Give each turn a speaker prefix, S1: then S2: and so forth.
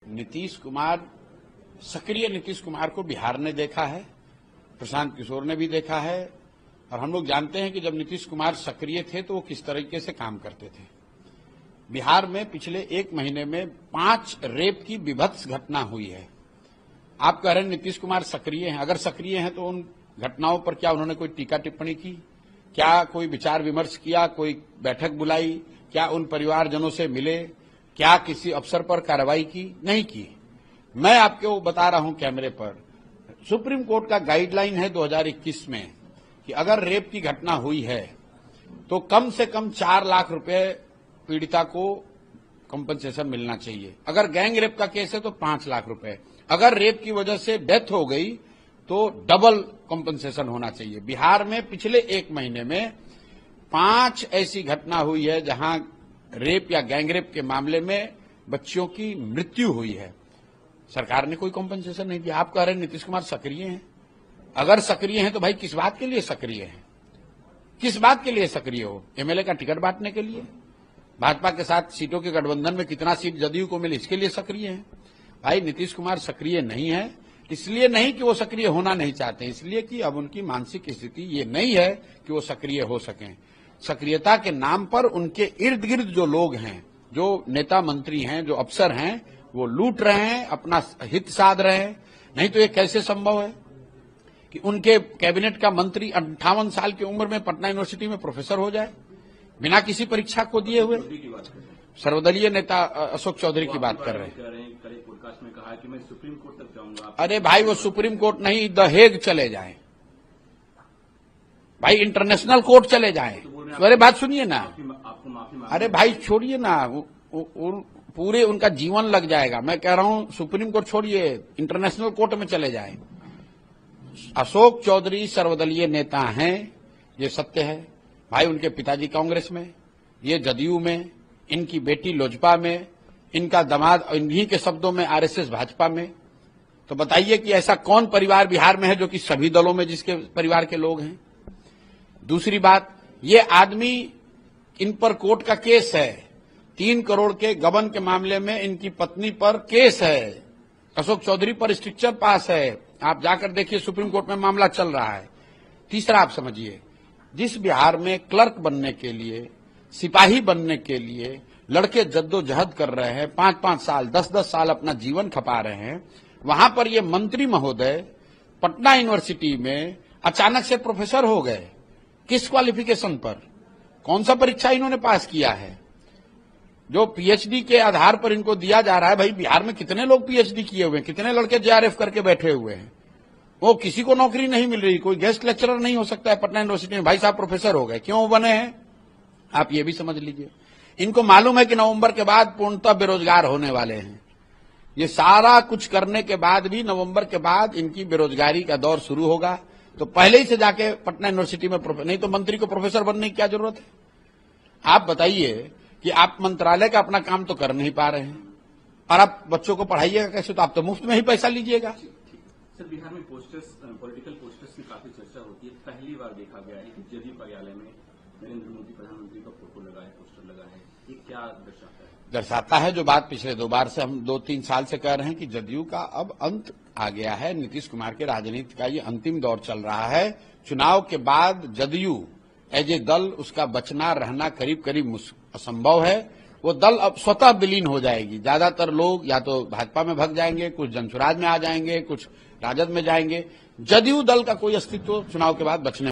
S1: नीतीश कुमार, सक्रिय नीतीश कुमार को बिहार ने देखा है, प्रशांत किशोर ने भी देखा है, और हम लोग जानते हैं कि जब नीतीश कुमार सक्रिय थे तो वो किस तरीके से काम करते थे। बिहार में पिछले 1 महीने में 5 रेप की विभत्स घटना हुई है। आप कह रहे हैं नीतीश कुमार सक्रिय हैं, अगर सक्रिय हैं तो उन घटनाओं पर क्या उन्होंने कोई टीका टिप्पणी की? क्या कोई विचार विमर्श किया? कोई बैठक बुलाई? क्या उन परिवारजनों से मिले? क्या किसी अफसर पर कार्रवाई की? नहीं की। मैं आपको बता रहा हूं कैमरे पर, सुप्रीम कोर्ट का गाइडलाइन है 2021 में कि अगर रेप की घटना हुई है तो कम से कम 4 लाख रुपए पीड़िता को कंपनसेशन मिलना चाहिए। अगर गैंग रेप का केस है तो 5 लाख रुपए। अगर रेप की वजह से डेथ हो गई तो डबल कंपनसेशन होना चाहिए। बिहार में पिछले 1 महीने में 5 ऐसी घटना हुई है जहां रेप या गैंग रेप के मामले में बच्चियों की मृत्यु हुई है। सरकार ने कोई कंपनसेशन नहीं दिया। आप कह रहे हैं नीतीश कुमार सक्रिय हैं। अगर सक्रिय हैं तो भाई किस बात के लिए सक्रिय हैं? किस बात के लिए सक्रिय हो? एमएलए का टिकट बांटने के लिए? भाजपा के साथ सीटों के गठबंधन में कितना सीट जदयू को मिले इसके लिए सक्रिय हैं? भाई नीतीश कुमार सक्रिय नहीं है, इसलिए नहीं कि वो सक्रिय होना नहीं चाहते, इसलिए कि अब उनकी मानसिक स्थिति ये नहीं है कि वो सक्रिय हो सकें। सक्रियता के नाम पर उनके इर्द गिर्द जो लोग हैं, जो नेता मंत्री हैं, जो अफसर हैं, वो लूट रहे हैं, अपना हित साध रहे हैं। नहीं तो ये कैसे संभव है कि उनके कैबिनेट का मंत्री 58 साल की उम्र में पटना यूनिवर्सिटी में प्रोफेसर हो जाए बिना किसी परीक्षा को दिए हुए? सर्वदलीय नेता अशोक चौधरी की बात कर रहे हैं।
S2: में कहा कि मैं सुप्रीम कोर्ट तक जाऊंगा।
S1: अरे भाई वो सुप्रीम कोर्ट नहीं, द हेग चले जाएं भाई, इंटरनेशनल कोर्ट चले जाएं। अरे बात सुनिए ना,
S2: आपको माफी
S1: अरे भाई छोड़िए ना, पूरे उनका जीवन लग जाएगा। मैं कह रहा हूं सुप्रीम कोर्ट छोड़िए, इंटरनेशनल कोर्ट में चले जाएं। अशोक चौधरी सर्वदलीय नेता हैं, ये सत्य है भाई। उनके पिताजी कांग्रेस में, ये जदयू में, इनकी बेटी लोजपा में, इनका दामाद इन्हीं के शब्दों में आरएसएस भाजपा में। तो बताइए कि ऐसा कौन परिवार बिहार में है जो कि सभी दलों में जिसके परिवार के लोग हैं? दूसरी बात, ये आदमी, इन पर कोर्ट का केस है, 3 करोड़ के गबन के मामले में इनकी पत्नी पर केस है, अशोक चौधरी पर स्ट्रिक्चर पास है। आप जाकर देखिए, सुप्रीम कोर्ट में मामला चल रहा है। तीसरा आप समझिए, जिस बिहार में क्लर्क बनने के लिए, सिपाही बनने के लिए लड़के जद्दोजहद कर रहे हैं, 5-5 साल, 10-10 साल अपना जीवन खपा रहे हैं, वहां पर ये मंत्री महोदय पटना यूनिवर्सिटी में अचानक से प्रोफेसर हो गए। किस क्वालिफिकेशन पर? कौन सा परीक्षा इन्होंने पास किया है जो पीएचडी के आधार पर इनको दिया जा रहा है? भाई बिहार में कितने लोग पीएचडी किए हुए हैं, कितने लड़के जेआरएफ करके बैठे हुए हैं, वो किसी को नौकरी नहीं मिल रही। कोई गेस्ट लेक्चरर नहीं हो सकता है पटना यूनिवर्सिटी में, भाई साहब प्रोफेसर हो गए। क्यों बने हैं आप ये भी समझ लीजिए। इनको मालूम है कि नवंबर के बाद पूर्णतः बेरोजगार होने वाले हैं। ये सारा कुछ करने के बाद भी नवंबर के बाद इनकी बेरोजगारी का दौर शुरू होगा। तो पहले ही से जाके पटना यूनिवर्सिटी में नहीं तो मंत्री को प्रोफेसर बनने की क्या जरूरत है? आप बताइए कि आप मंत्रालय का अपना काम तो कर नहीं पा रहे हैं और आप बच्चों को पढ़ाइएगा कैसे? तो आप तो मुफ्त में ही पैसा लीजिएगा।
S2: सर, बिहार में पोस्टर्स, पॉलिटिकल पोस्टर्स की काफी चर्चा होती है। पहली बार देखा गया है कि जदयू कार्यालय में नरेंद्र मोदी प्रधानमंत्री का फोटो लगा है, पोस्टर लगा है। ये क्या दर्शाता है?
S1: दर्शाता है जो बात पिछले 2 बार से हम 2-3 साल से कह रहे हैं कि जदयू का अब अंत आ गया है। नीतीश कुमार के राजनीति का ये अंतिम दौर चल रहा है। चुनाव के बाद जदयू एज ए दल, उसका बचना रहना करीब करीब असंभव है। वो दल अब स्वतः विलीन हो जाएगी। ज्यादातर लोग या तो भाजपा में भग जाएंगे, कुछ जनसुराज में आ जाएंगे, कुछ राजद में जाएंगे। जदयू दल का कोई अस्तित्व चुनाव के बाद बचने